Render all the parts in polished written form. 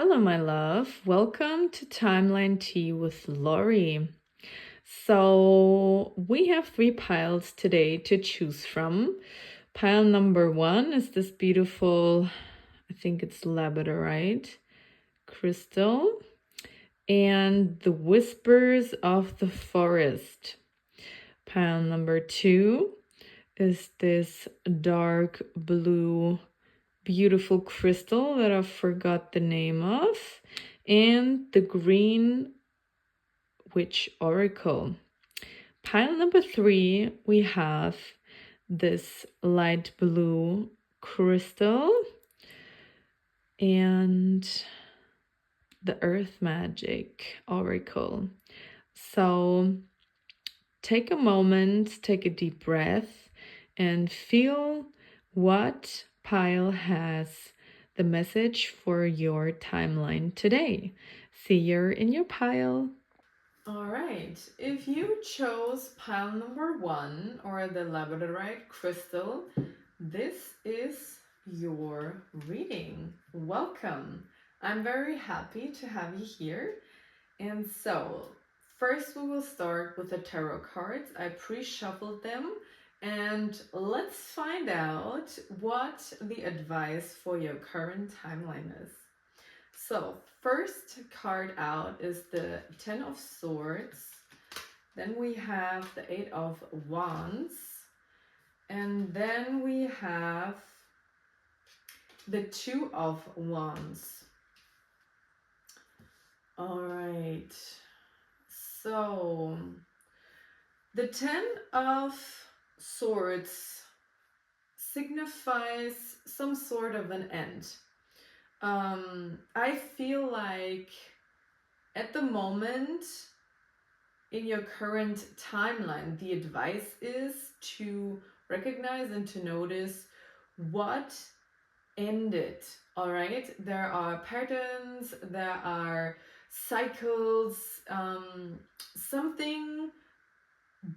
Hello, my love. Welcome to Timeline Tea with Lory. So, we have 3 piles today to choose from. Pile number 1 is this beautiful, I think it's labradorite crystal, and the whispers of the forest. Pile number 2 is this dark blue beautiful crystal that I forgot the name of, and the green witch oracle. Pile number 3, we have this light blue crystal and the earth magic oracle. So take a moment, take a deep breath, and feel what pile has the message for your timeline today. See you in your pile. All right, if you chose pile number 1 or the labradorite crystal, this is your reading. Welcome. I'm very happy to have you here. And so, first we will start with the tarot cards. I pre-shuffled them, and let's find out what the advice for your current timeline is. So, first card out is the 10 of Swords. Then we have the 8 of Wands. And then we have the 2 of Wands. All right. So, the 10 of Swords signifies some sort of an end. I feel like at the moment in your current timeline, the advice is to recognize and to notice what ended. All right, there are patterns, there are cycles, something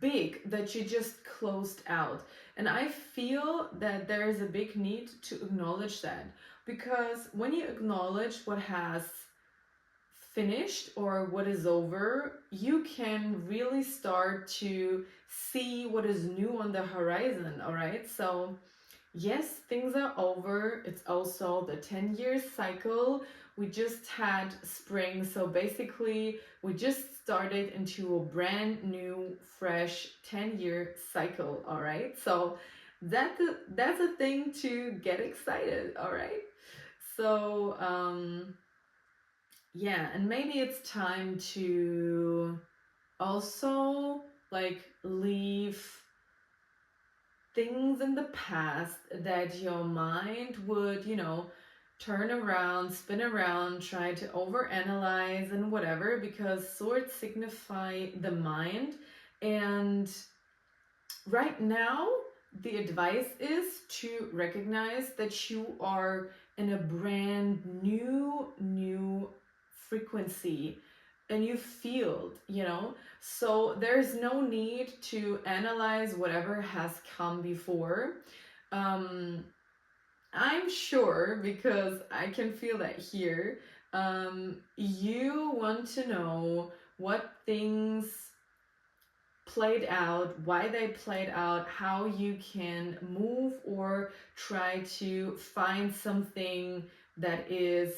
big that you just closed out. And I feel that there is a big need to acknowledge that, because when you acknowledge what has finished or what is over, you can really start to see what is new on the horizon. All right, so yes, things are over. It's also the 10-year cycle. We just had spring, so basically we just started into a brand new, fresh 10-year cycle. All right, so that's a thing to get excited. All right, so yeah, and maybe it's time to also like leave things in the past that your mind would, turn around, spin around, try to overanalyze and whatever, because swords signify the mind. And right now, the advice is to recognize that you are in a brand new frequency, a new field, so there's no need to analyze whatever has come before. I'm sure, because I can feel that here, you want to know what things played out, why they played out, how you can move or try to find something that is,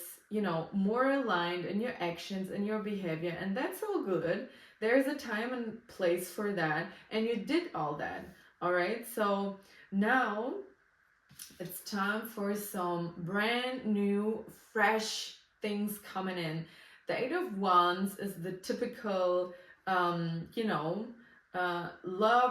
more aligned in your actions and your behavior. And that's all good. There's a time and place for that, and you did all that. All right, so now it's time for some brand new, fresh things coming in. The 8 of Wands is the typical, love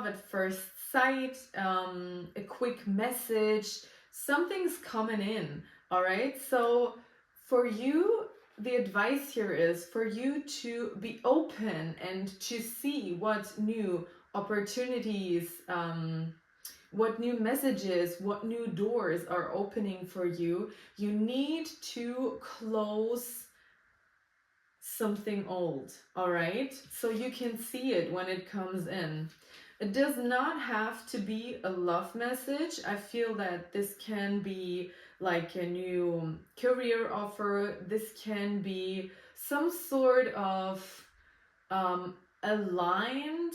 at first sight, a quick message, something's coming in. All right, so for you, the advice here is for you to be open and to see what new opportunities, what new messages, what new doors are opening for you. You need to close something old, all right? So you can see it when it comes in. It does not have to be a love message. I feel that this can be like a new career offer. This can be some sort of aligned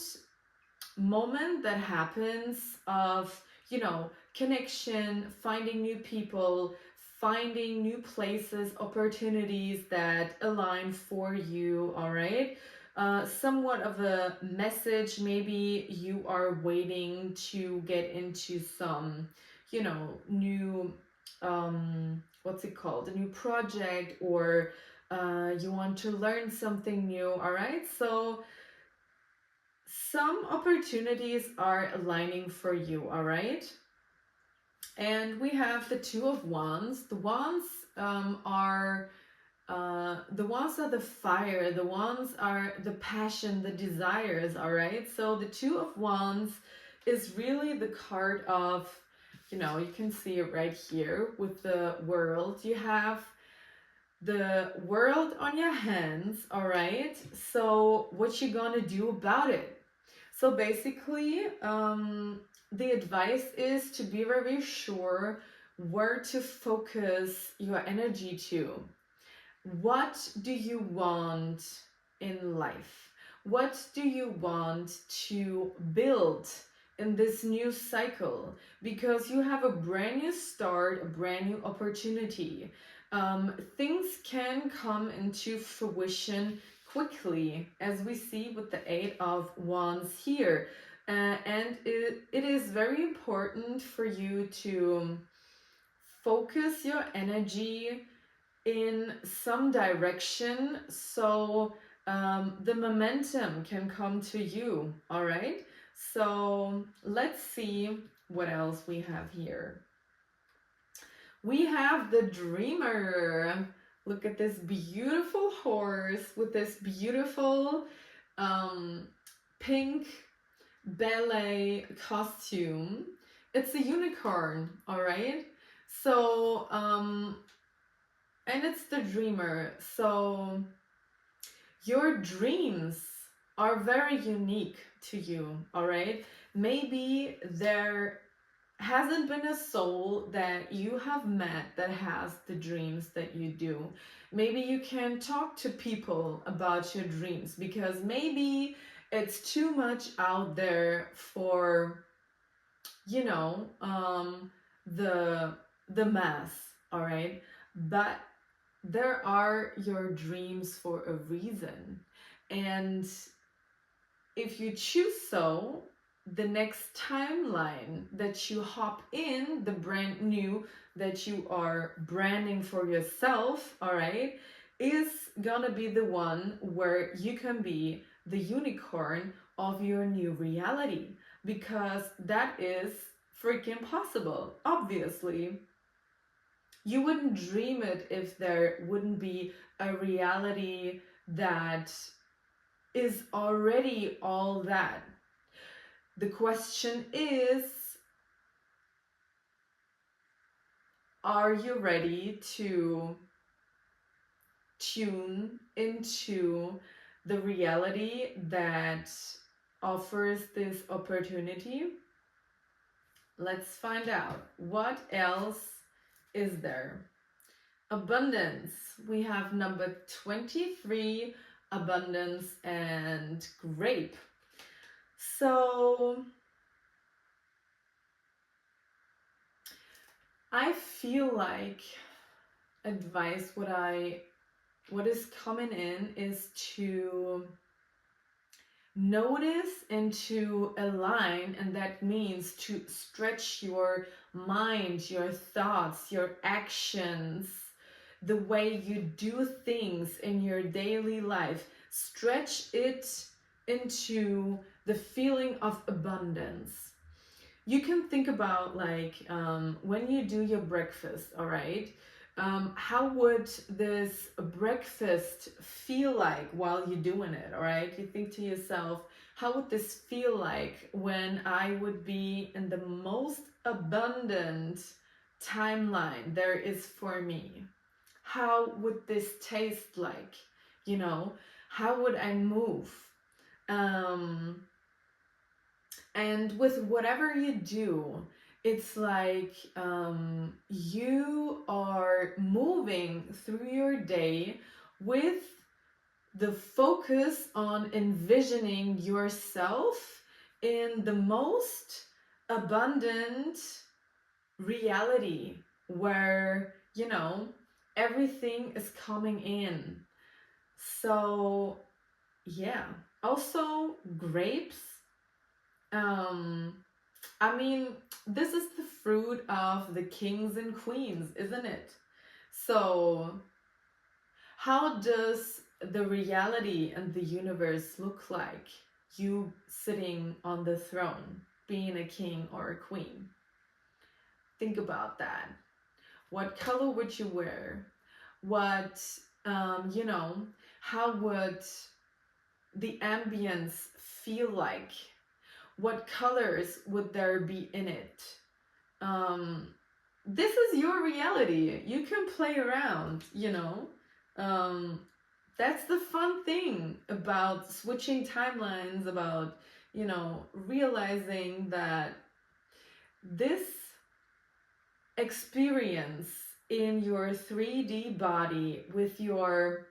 moment that happens of, you know, connection, finding new people, finding new places, opportunities that align for you. All right. Somewhat of a message. Maybe you are waiting to get into some, you know, new, what's it called? A new project, or you want to learn something new. All right. So some opportunities are aligning for you, all right? And we have the Two of Wands. The Wands are the wands are the fire, the wands are the passion, the desires, all right? So the Two of Wands is really the card of, you know, you can see it right here with the world. You have the world on your hands, all right? So what you gonna do about it? So basically, the advice is to be very sure where to focus your energy to. What do you want in life? What do you want to build in this new cycle? Because you have a brand new start, a brand new opportunity. Things can come into fruition quickly, as we see with the Eight of Wands here. And it is very important for you to focus your energy in some direction, so the momentum can come to you. All right, so let's see what else we have here. We have the Dreamer. Look at this beautiful horse with this beautiful pink ballet costume. It's a unicorn, all right? So and it's the Dreamer. So your dreams are very unique to you, all right? Maybe there hasn't been a soul that you have met that has the dreams that you do. Maybe you can talk to people about your dreams, because maybe it's too much out there for, you know, the mass, all right? But there are your dreams for a reason. And if you choose so, the next timeline that you hop in, the brand new that you are branding for yourself, all right, is gonna be the one where you can be the unicorn of your new reality, because that is freaking possible, obviously. You wouldn't dream it if there wouldn't be a reality that is already all that. The question is, are you ready to tune into the reality that offers this opportunity? Let's find out. What else is there? Abundance. We have number 23, abundance and grape. So I feel like advice, what is coming in is to notice and to align, and that means to stretch your mind, your thoughts, your actions, the way you do things in your daily life. Stretch it into the feeling of abundance. You can think about, like, when you do your breakfast, all right? How would this breakfast feel like while you're doing it, all right? You think to yourself, how would this feel like when I would be in the most abundant timeline there is for me? How would this taste like? You know, how would I move? And with whatever you do, it's like you are moving through your day with the focus on envisioning yourself in the most abundant reality where, you know, everything is coming in. So, yeah. Also, grapes. Um, I mean, this is the fruit of the kings and queens, isn't it? So, how does the reality and the universe look like? You sitting on the throne, being a king or a queen. Think about that. What color would you wear? What, you know, how would the ambience feel like? What colors would there be in it? This is your reality. You can play around, you know. Um, that's the fun thing about switching timelines, about, you know, realizing that this experience in your 3D body with your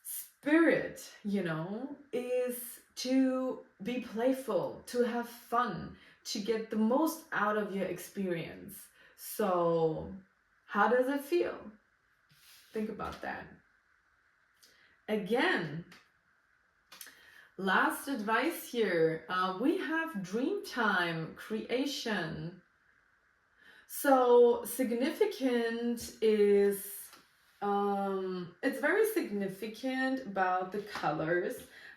spirit, you know, is to be playful, to have fun, to get the most out of your experience. So, how does it feel? Think about that. Again, last advice here. We have dream time, creation. So, significant is it's very significant about the colors.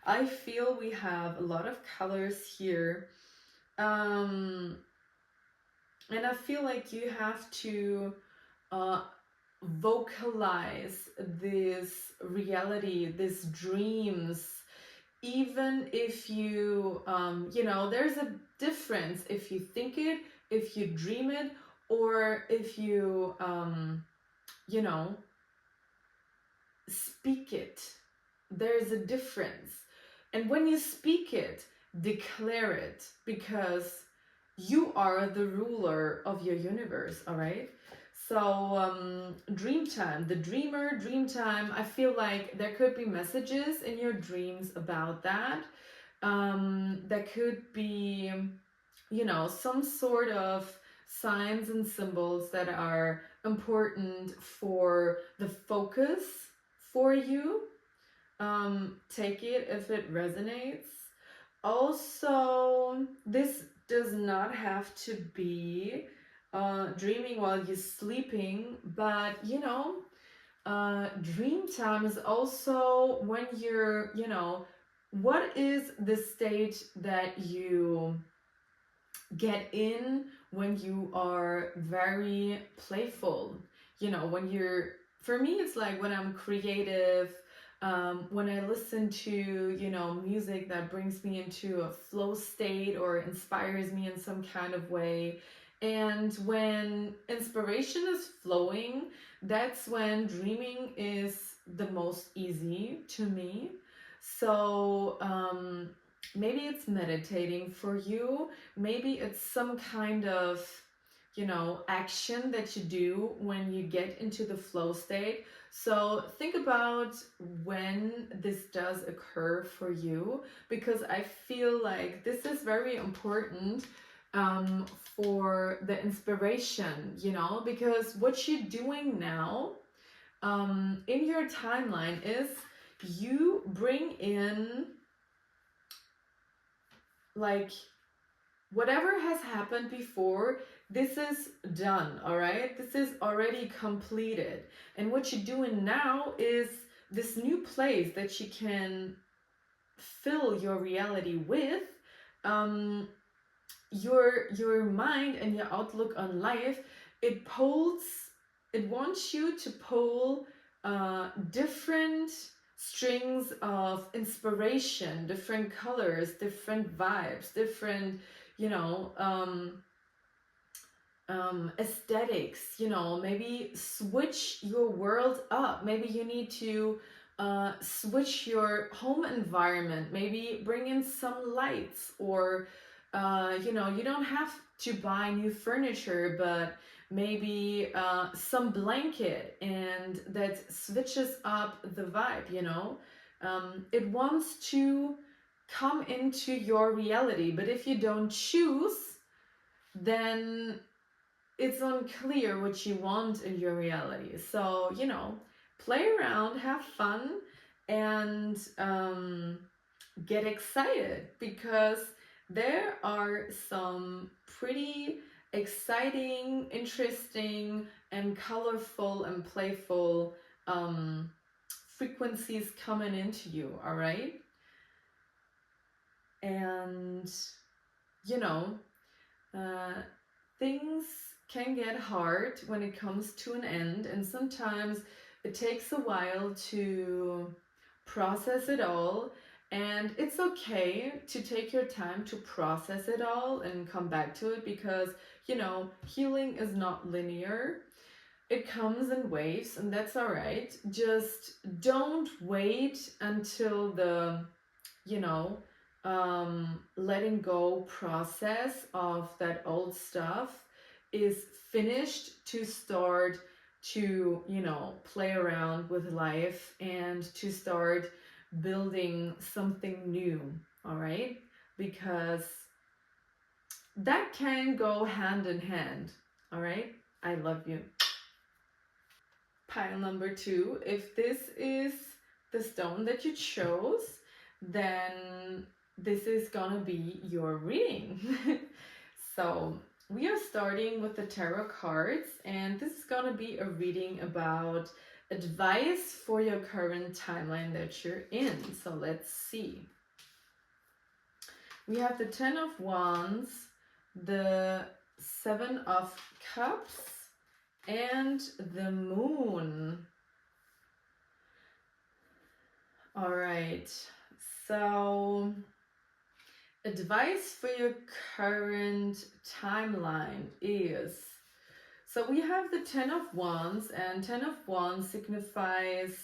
I feel we have a lot of colors here. And I feel like you have to vocalize this reality, these dreams, even if you, you know, there's a difference if you think it, if you dream it, or if you, you know, speak it. There's a difference. And when you speak it, declare it, because you are the ruler of your universe, all right? So, dream time, the dreamer, dream time, I feel like there could be messages in your dreams about that. There could be, you know, some sort of signs and symbols that are important for the focus for you. Take it if it resonates. Also, this does not have to be dreaming while you're sleeping, but you know, dream time is also when you're, you know, what is the state that you get in when you are very playful? You know, when you're, for me, it's like when I'm creative, when I listen to, you know, music that brings me into a flow state or inspires me in some kind of way. And when inspiration is flowing, that's when dreaming is the most easy to me. So, maybe it's meditating for you. Maybe it's some kind of, you know, action that you do when you get into the flow state. So think about when this does occur for you, because I feel like this is very important for the inspiration, you know, because what you're doing now in your timeline is you bring in like whatever has happened before. This is done, all right? This is already completed. And what you're doing now is this new place that you can fill your reality with. Your mind and your outlook on life, it wants you to pull different strings of inspiration, different colors, different vibes, different, you know, aesthetics, you know, maybe switch your world up. Maybe you need to switch your home environment, maybe bring in some lights, or you know, you don't have to buy new furniture, but maybe some blanket, and that switches up the vibe, you know. It wants to come into your reality, but if you don't choose, then it's unclear what you want in your reality. So, you know, play around, have fun, and get excited, because there are some pretty exciting, interesting, and colorful and playful frequencies coming into you, all right? And, you know, uh, things can get hard when it comes to an end, and sometimes it takes a while to process it all. And it's okay to take your time to process it all and come back to it, because, you know, healing is not linear. It comes in waves, and that's all right. Just don't wait until the, you know, letting go process of that old stuff is finished to start to, you know, play around with life and to start building something new, all right? Because that can go hand in hand, all right? I love you. Pile number 2, if this is the stone that you chose, then this is gonna be your reading. So we are starting with the tarot cards, and this is gonna be a reading about advice for your current timeline that you're in. So let's see. We have the 10 of Wands, the 7 of Cups, and the Moon. All right, so advice for your current timeline is, so we have the 10 of Wands, and 10 of Wands signifies,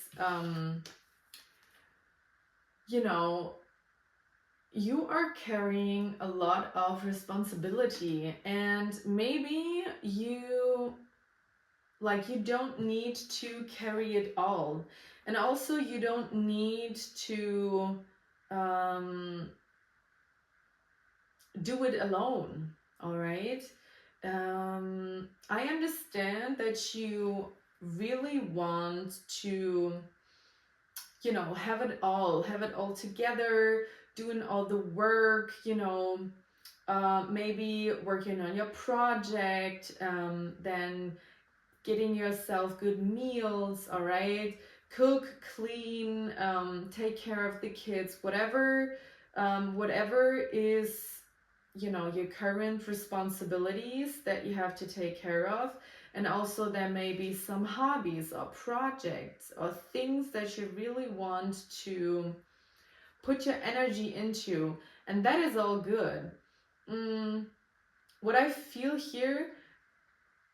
you know, you are carrying a lot of responsibility, and maybe you don't need to carry it all, and also you don't need to do it alone, all right? I understand that you really want to, you know, have it all together, doing all the work, you know, maybe working on your project, then getting yourself good meals, all right? Cook, clean, take care of the kids, whatever is, you know, your current responsibilities that you have to take care of. And also there may be some hobbies or projects or things that you really want to put your energy into, and that is all good. What I feel here,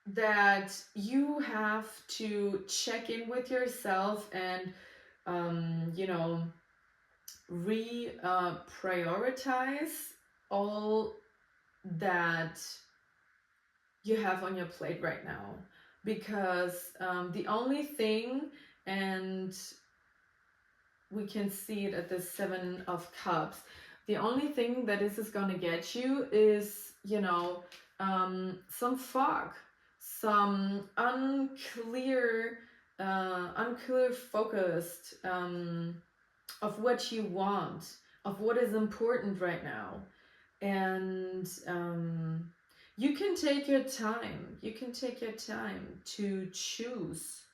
that you have to check in with yourself and you know, prioritize all that you have on your plate right now, because the only thing, and we can see it at the 7 of Cups, the only thing that this is going to get you is, you know, some fog, some unclear focused of what you want, of what is important right now. And you can take your time. You can take your time to choose,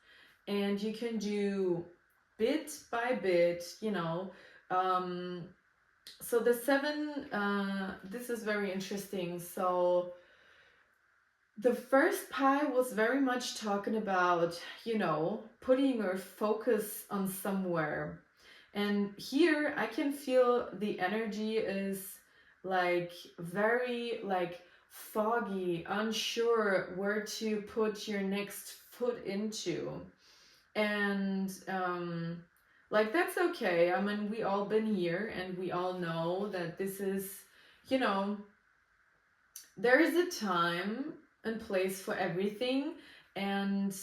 and you can do bit by bit, you know. So the 7, this is very interesting. So the first pie was very much talking about, you know, putting your focus on somewhere. And here I can feel the energy is like very like foggy, unsure where to put your next foot into. And like, that's okay. I mean, we all been here, and we all know that this is, you know, there is a time and place for everything, and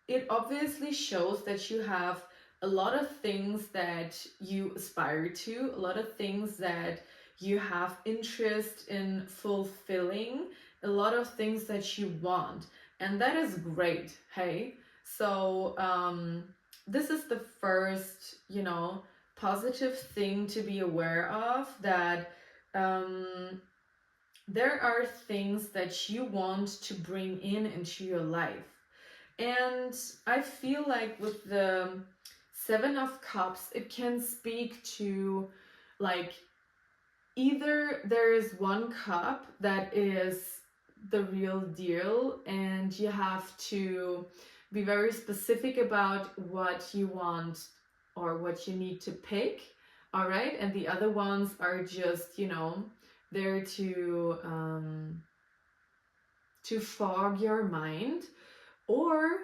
it obviously shows that you have a lot of things that you aspire to, a lot of things that you have interest in fulfilling, a lot of things that you want, and that is great. Hey, so this is the first, positive thing to be aware of, that there are things that you want to bring into your life. And I feel like with the Seven of Cups, it can speak to, like, either there is one cup that is the real deal and you have to be very specific about what you want or what you need to pick, all right? And the other ones are just, there to fog your mind. Or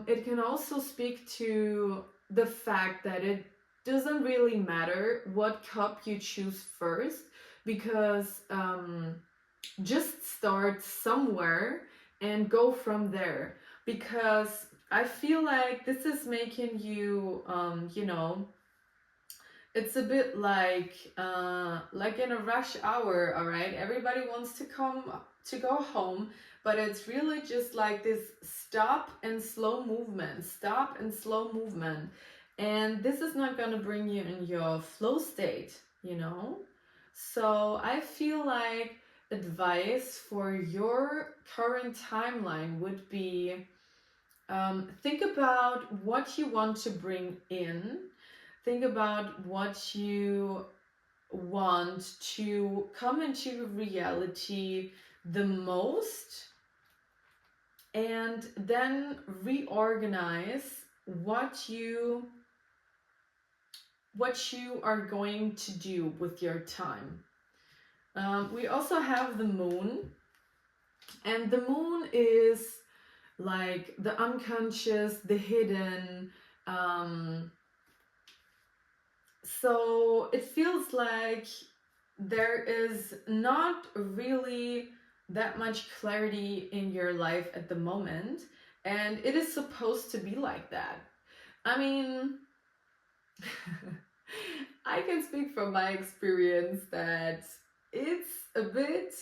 it can also speak to the fact that it doesn't really matter what cup you choose first, because just start somewhere and go from there. Because I feel like this is making you, it's a bit like in a rush hour, all right? Everybody wants to go home, but it's really just like this stop and slow movement. And this is not going to bring you in your flow state, So I feel like advice for your current timeline would be, think about what you want to bring in. Think about what you want to come into reality the most, and then reorganize what you are going to do with your time. We also have the moon, and the moon is like the unconscious, the hidden. So it feels like there is not really that much clarity in your life at the moment, and it is supposed to be like that. I mean, I can speak from my experience that it's a bit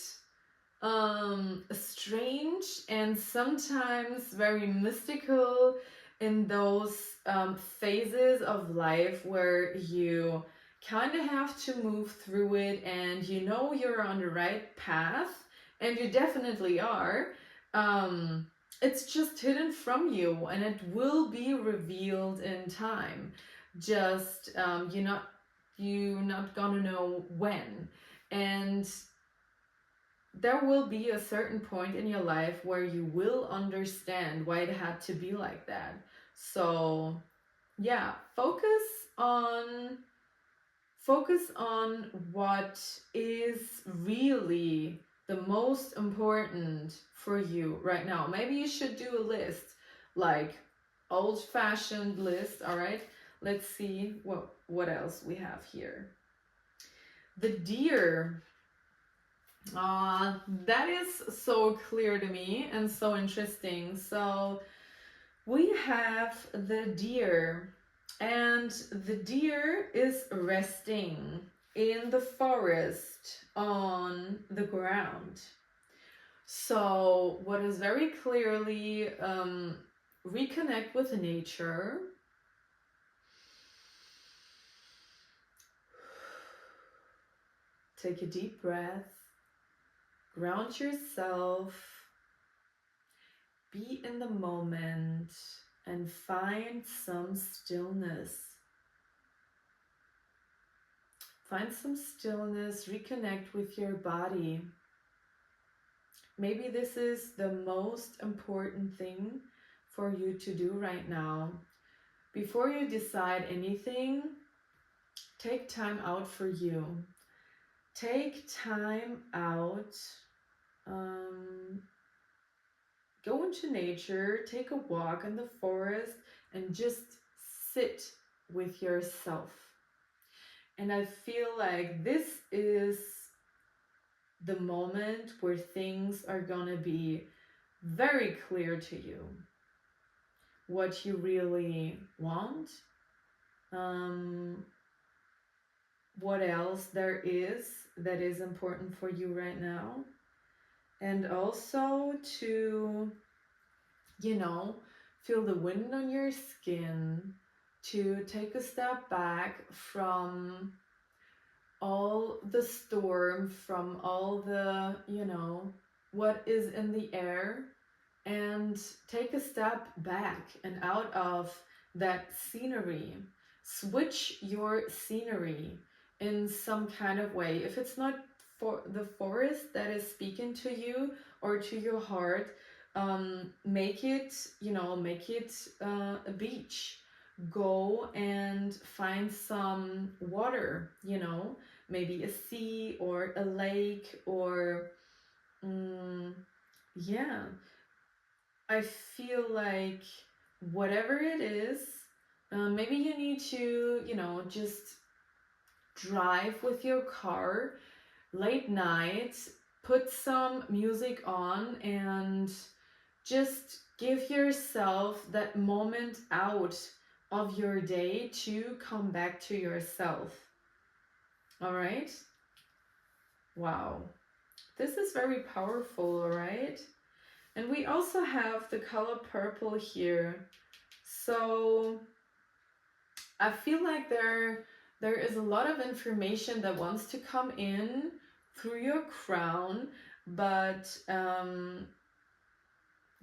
strange and sometimes very mystical in those phases of life where you kind of have to move through it, and you're on the right path, and you definitely are. It's just hidden from you, and it will be revealed in time. Just you're not gonna know when. And there will be a certain point in your life where you will understand why it had to be like that. So yeah, focus on what is really the most important for you right now. Maybe you should do a list, like old-fashioned list. All right, let's see what else we have here. The deer. That is so clear to me and so interesting. So we have the deer, and the deer is resting in the forest on the ground. So what is very clearly reconnect with nature. Take a deep breath. Ground yourself, be in the moment, and find some stillness. Find some stillness, reconnect with your body. Maybe this is the most important thing for you to do right now. Before you decide anything, take time out for you. Take time out. Go into nature, take a walk in the forest, and just sit with yourself. And I feel like this is the moment where things are gonna be very clear to you what you really want, what else there is that is important for you right now, and also to, you know, feel the wind on your skin, to take a step back from all the storm, from all the, you know, what is in the air, and take a step back and out of that scenery. Switch your scenery in some kind of way. If it's not for the forest that is speaking to you or to your heart, make it, you know, make it a beach. Go and find some water, you know, maybe a sea or a lake, or yeah, I feel like whatever it is, maybe you need to, you know, just drive with your car late night, put some music on, and just give yourself that moment out of your day to come back to yourself. All right? Wow. This is very powerful, all right? And we also have the color purple here. So I feel like there is a lot of information that wants to come in through your crown, but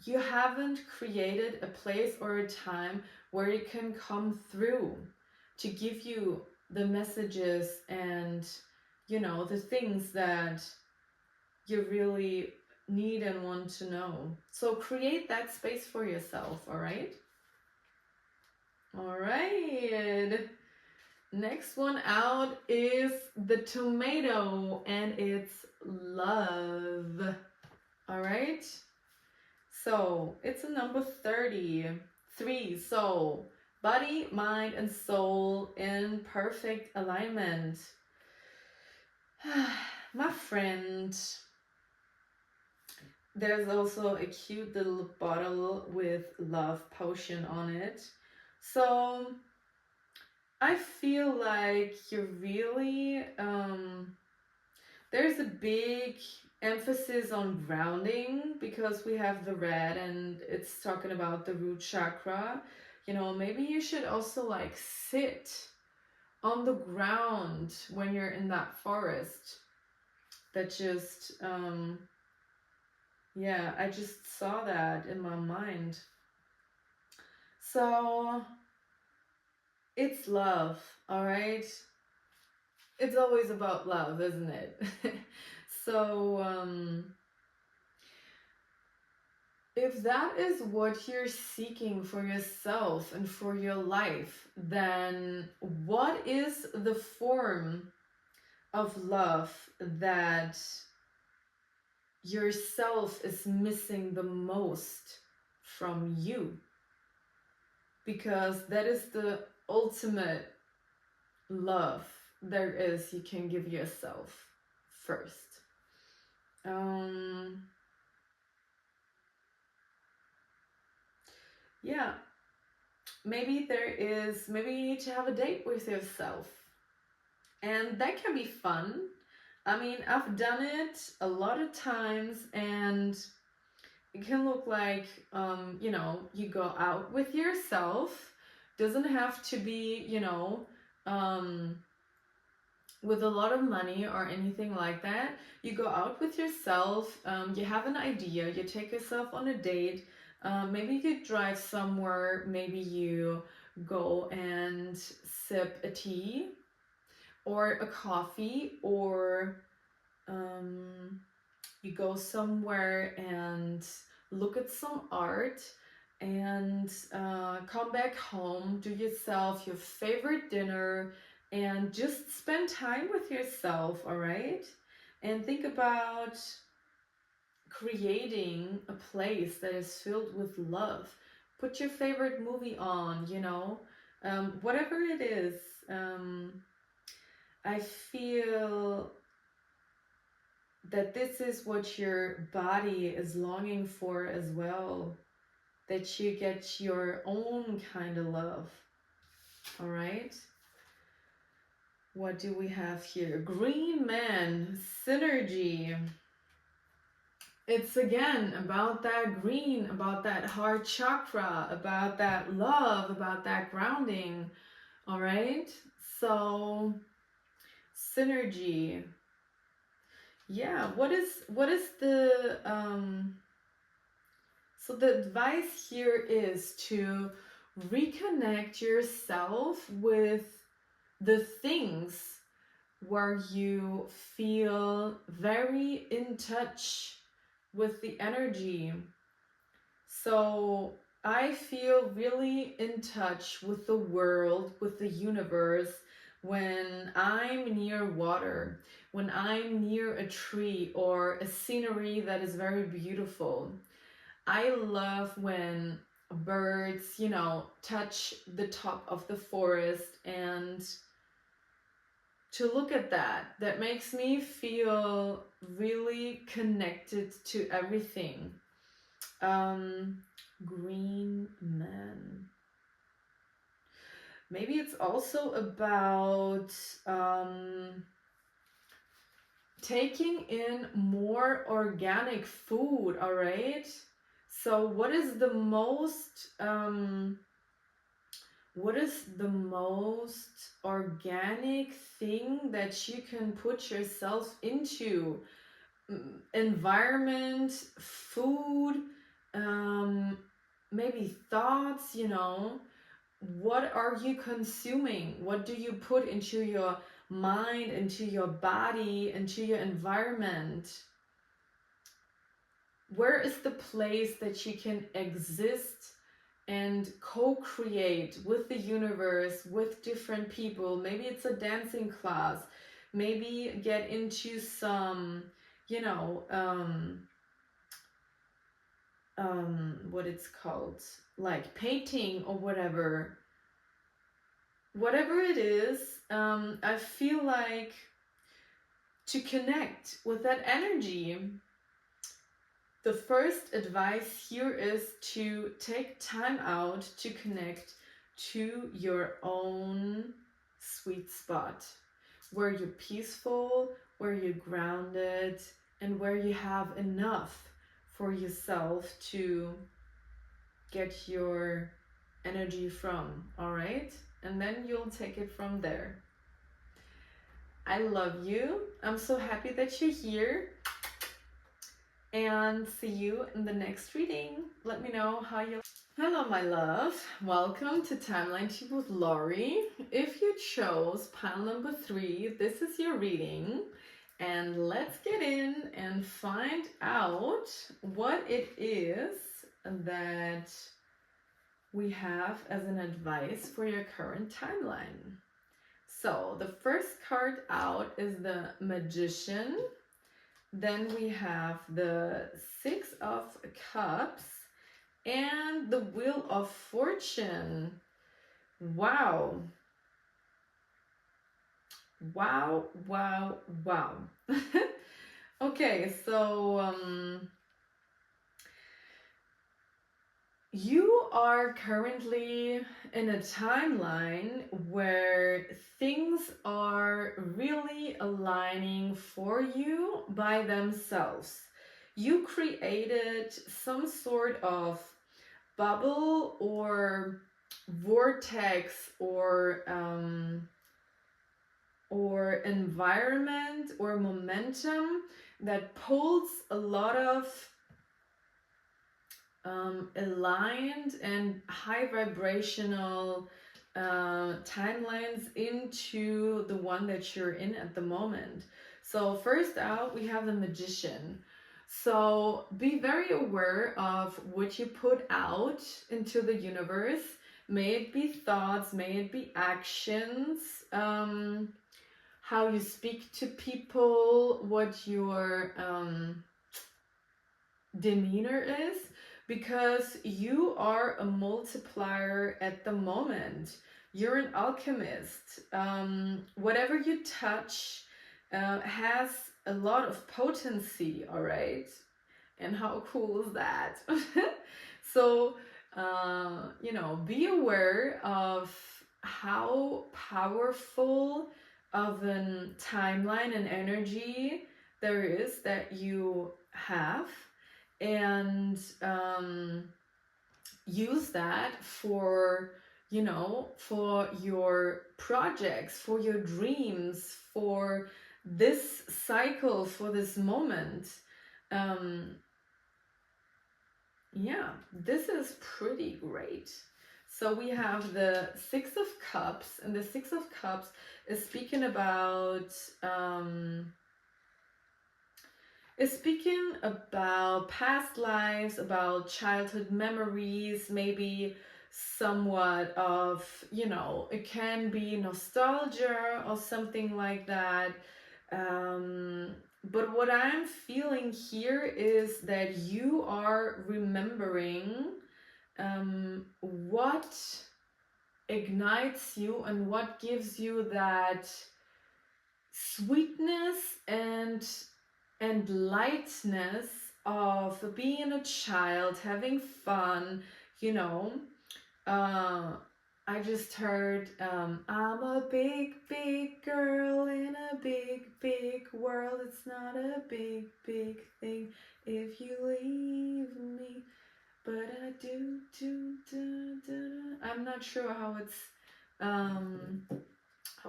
you haven't created a place or a time where it can come through to give you the messages and, you know, the things that you really need and want to know. So create that space for yourself, all right? All right. Next one out is the tomato, and it's love. All right. So it's a number 33. So body, mind, and soul in perfect alignment. My friend, there's also a cute little bottle with love potion on it. So I feel like you're really, there's a big emphasis on grounding because we have the red and it's talking about the root chakra. You know, maybe you should also like sit on the ground when you're in that forest. That just, yeah, I just saw that in my mind. So it's love, all right? It's always about love, isn't it? So if that is what you're seeking for yourself and for your life, then what is the form of love that yourself is missing the most from you? Because that is the ultimate love there is you can give yourself first. Yeah, maybe you need to have a date with yourself, and that can be fun. I mean, I've done it a lot of times, and it can look like, you know, you go out with yourself. Doesn't have to be, you know, with a lot of money or anything like that. You go out with yourself, you have an idea, you take yourself on a date, maybe you drive somewhere, maybe you go and sip a tea or a coffee, or you go somewhere and look at some art, and come back home, do yourself your favorite dinner, and just spend time with yourself, all right? And think about creating a place that is filled with love. Put your favorite movie on, you know, whatever it is. I feel that this is what your body is longing for as well, that you get your own kind of love. All right. What do we have here? Green man, synergy. It's again about that green, about that heart chakra, about that love, about that grounding. All right. So synergy. Yeah. What is the so the advice here is to reconnect yourself with the things where you feel very in touch with the energy. So I feel really in touch with the world, with the universe, when I'm near water, when I'm near a tree or a scenery that is very beautiful. I love when birds, you know, touch the top of the forest, and to look at that, that makes me feel really connected to everything. Green man. Maybe it's also about taking in more organic food, all right? So what is the most organic thing that you can put yourself into? Environment, food, maybe thoughts, you know. What are you consuming? What do you put into your mind, into your body, into your environment? Where is the place that you can exist and co-create with the universe, with different people? Maybe it's a dancing class. Maybe get into some, you know, what it's called, like painting or whatever it is. I feel like to connect with that energy, the first advice here is to take time out to connect to your own sweet spot, where you're peaceful, where you're grounded, and where you have enough for yourself to get your energy from, all right? And then you'll take it from there. I love you. I'm so happy that you're here. And see you in the next reading. Let me know how you... Hello, my love. Welcome to Timeline Tube with Lory. If you chose pile number 3, this is your reading. And let's get in and find out what it is that we have as an advice for your current timeline. So the first card out is the Magician. Then we have the 6 of Cups and the Wheel of Fortune. Wow. Wow, wow, wow. Okay, so you are currently in a timeline where things are really aligning for you by themselves. You created some sort of bubble or vortex or environment or momentum that pulls a lot of aligned and high vibrational timelines into the one that you're in at the moment. So first out, we have the Magician. So be very aware of what you put out into the universe. May it be thoughts, may it be actions, how you speak to people, what your demeanor is, because you are a multiplier at the moment. You're an alchemist. Whatever you touch has a lot of potency, all right? And how cool is that? So, you know, be aware of how powerful of a timeline and energy there is that you have, and use that for, you know, for your projects, for your dreams, for this cycle, for this moment. Yeah, this is pretty great. So we have the Six of Cups, and the Six of Cups is speaking about past lives, about childhood memories, maybe somewhat of, you know, it can be nostalgia or something like that. But what I'm feeling here is that you are remembering what ignites you and what gives you that sweetness and lightness of being a child, having fun, you know. I just heard, I'm a big, big girl in a big, big world. It's not a big, big thing if you leave me, but I do. I'm not sure how it's,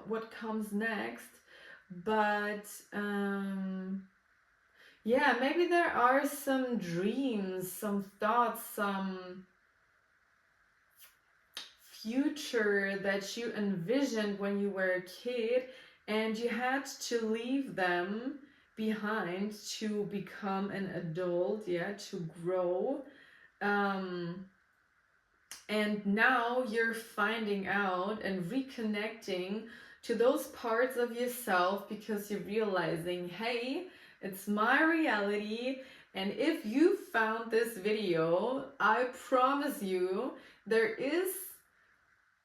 what comes next, but yeah, maybe there are some dreams, some thoughts, some future that you envisioned when you were a kid, and you had to leave them behind to become an adult, yeah, to grow. And now you're finding out and reconnecting to those parts of yourself because you're realizing, hey, it's my reality. And if you found this video, I promise you there is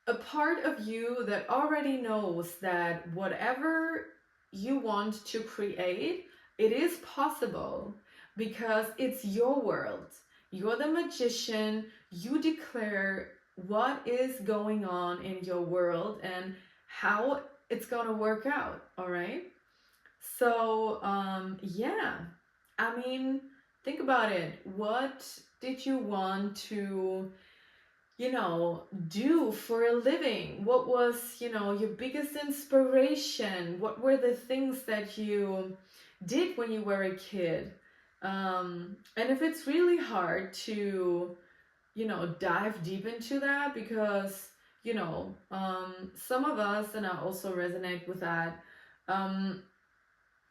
a part of you that already knows that whatever you want to create, it is possible because it's your world. You're the magician. You declare what is going on in your world and how it's gonna work out, all right? So, yeah, I mean, think about it. What did you want to, you know, do for a living? What was, you know, your biggest inspiration? What were the things that you did when you were a kid? And if it's really hard to, you know, dive deep into that, because, you know, some of us, and I also resonate with that,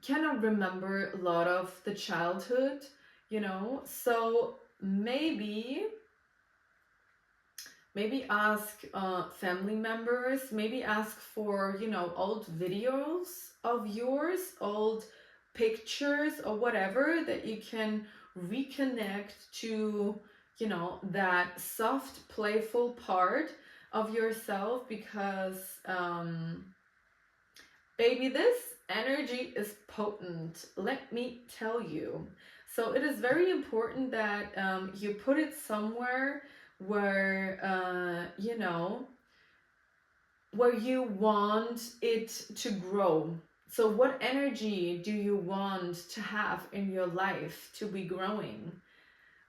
cannot remember a lot of the childhood, you know, so maybe ask family members, maybe ask for, you know, old videos of yours, old pictures or whatever, that you can reconnect to, you know, that soft, playful part of yourself, because baby, this energy is potent, let me tell you. So it is very important that you put it somewhere where, you know, where you want it to grow. So what energy do you want to have in your life to be growing?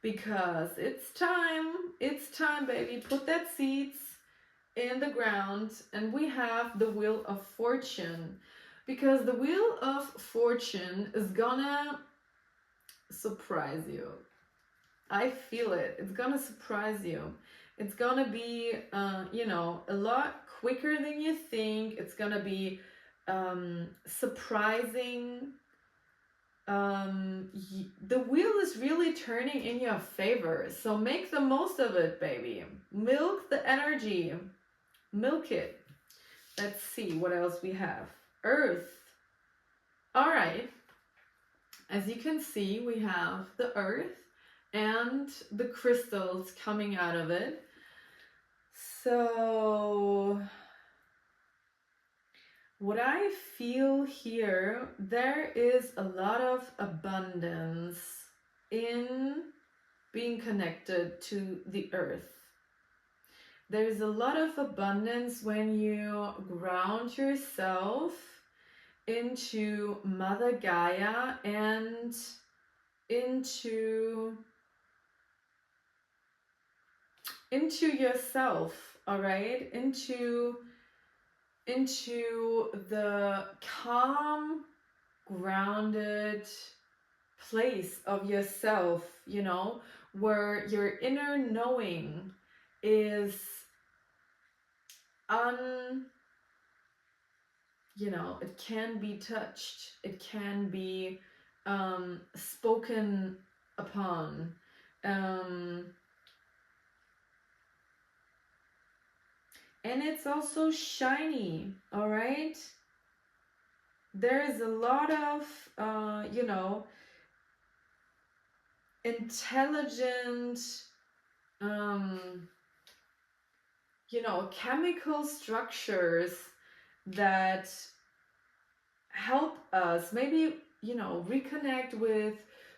Because it's time, baby. Put that seeds in the ground. And we have the Wheel of Fortune, because the Wheel of Fortune is gonna surprise you. I feel it. It's gonna surprise you. It's gonna be, you know, a lot quicker than you think. It's gonna be surprising. The wheel is really turning in your favor. So make the most of it, baby. Milk the energy. Milk it. Let's see what else we have. Earth. All right. As you can see, we have the earth and the crystals coming out of it. So what I I feel here there is a lot of abundance in being connected to the earth. There's a lot of abundance when you ground yourself into Mother Gaia and into yourself, all right? Into the calm, grounded place of yourself, you know, where your inner knowing is you know, it can be touched, it can be spoken upon. And it's also shiny, all right? There's a lot of, you know, intelligent, you know, chemical structures that help us maybe, you know, reconnect with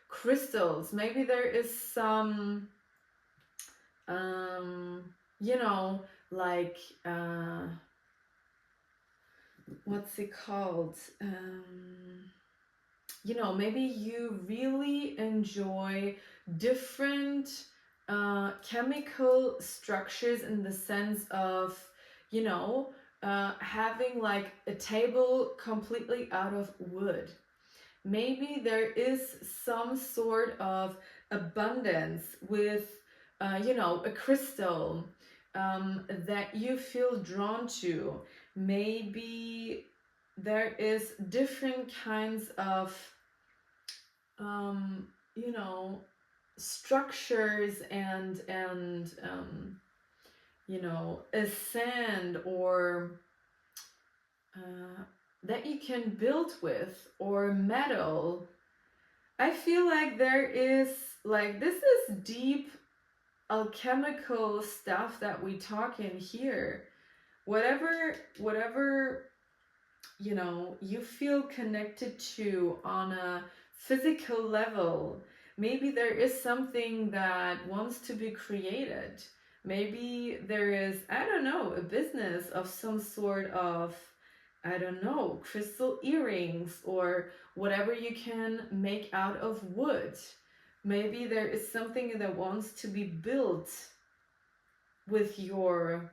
crystals. Maybe there is some, you know, like, what's it called? You know, maybe you really enjoy different chemical structures in the sense of, you know, having like a table completely out of wood. Maybe there is some sort of abundance with, you know, a crystal that you feel drawn to. Maybe there is different kinds of, you know, structures and you know, a sand or that you can build with, or metal. I feel like there is, like, this is deep alchemical stuff that we talk in here. Whatever, you know, you feel connected to on a physical level. Maybe there is something that wants to be created. Maybe there is, I don't know, a business of some sort of, I don't know, crystal earrings or whatever you can make out of wood. Maybe there is something that wants to be built with your,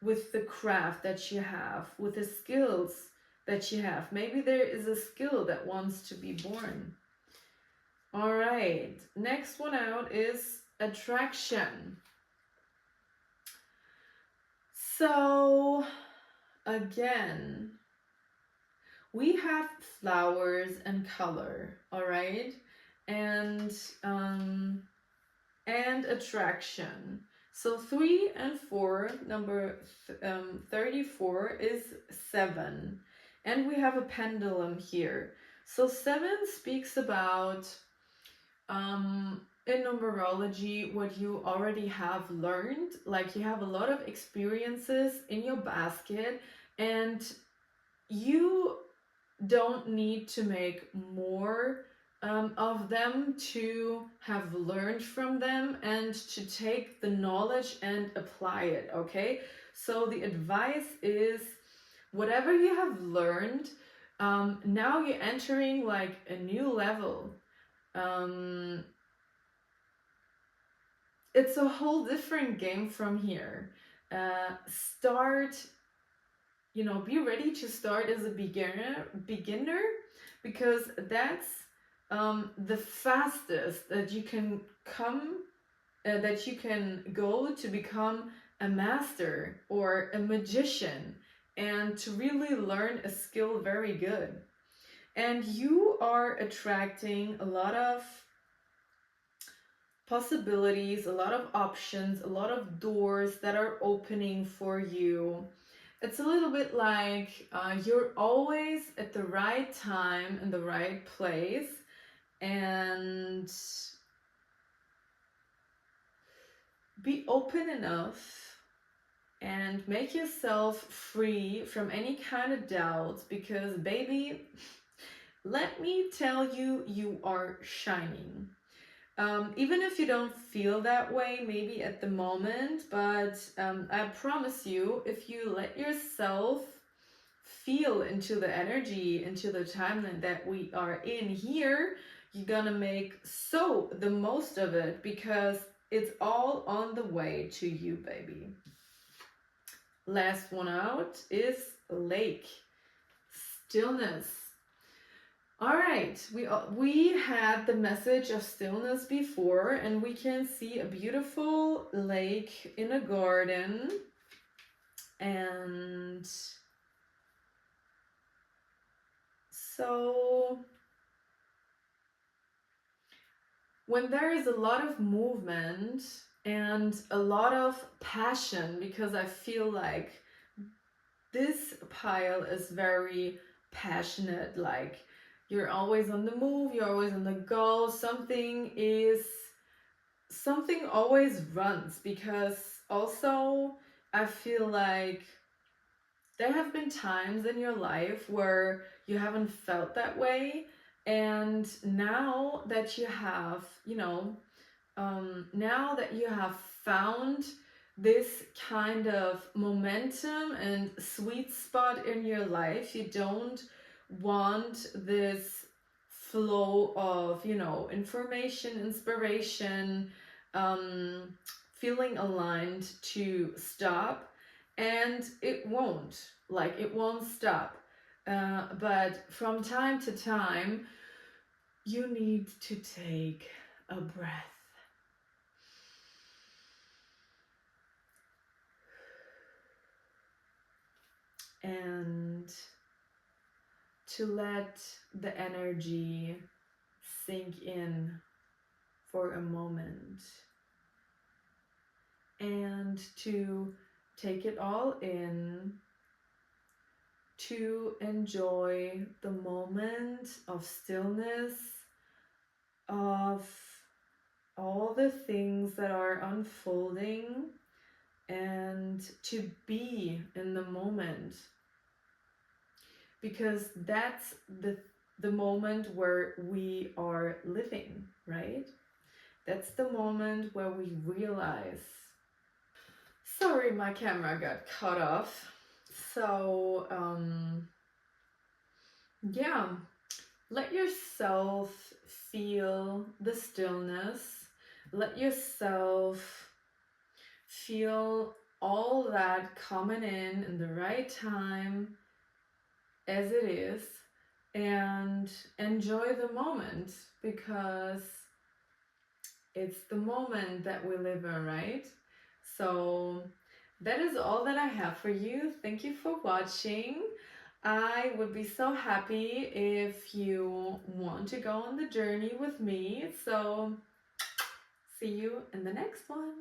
with the craft that you have, with the skills that you have. Maybe there is a skill that wants to be born. All right, next one out is attraction. So again, we have flowers and color, all right, and attraction. So 3 and 4, number 34 is 7, and we have a pendulum here. So 7 speaks about in numerology what you already have learned, like you have a lot of experiences in your basket and you don't need to make more of them to have learned from them and to take the knowledge and apply it, okay? So the advice is, whatever you have learned, now you're entering like a new level. It's a whole different game from here. Start, you know, be ready to start as a beginner, because that's the fastest that you can come, that you can go to become a master or a magician and to really learn a skill very good. And you are attracting a lot of possibilities, a lot of options, a lot of doors that are opening for you. It's a little bit like you're always at the right time in the right place, and be open enough and make yourself free from any kind of doubts, because baby, let me tell you, you are shining. Even if you don't feel that way maybe at the moment, but I promise you, if you let yourself feel into the energy, into the timeline that we are in here, you're gonna make so the most of it, because it's all on the way to you, baby. Last one out is lake, stillness. All right, we had the message of stillness before, and we can see a beautiful lake in a garden, and so when there is a lot of movement and a lot of passion, because I feel like this pile is very passionate, like you're always on the move, you're always on the go, something always runs, because also I feel like there have been times in your life where you haven't felt that way, and now that you have, now that you have found this kind of momentum and sweet spot in your life, you don't want this flow of, information, inspiration, feeling aligned to stop, and it won't stop, but from time to time you need to take a breath and to let the energy sink in for a moment, and to take it all in, to enjoy the moment of stillness, of all the things that are unfolding, and to be in the moment, because that's the moment where we are living, right? That's the moment where we realize. Sorry, my camera got cut off. So yeah, let yourself feel the stillness, let yourself feel all that coming in the right time as it is, and enjoy the moment, because it's the moment that we live in, right? So that is all that I have for you. Thank you for watching. I would be so happy if you want to go on the journey with me. So see you in the next one.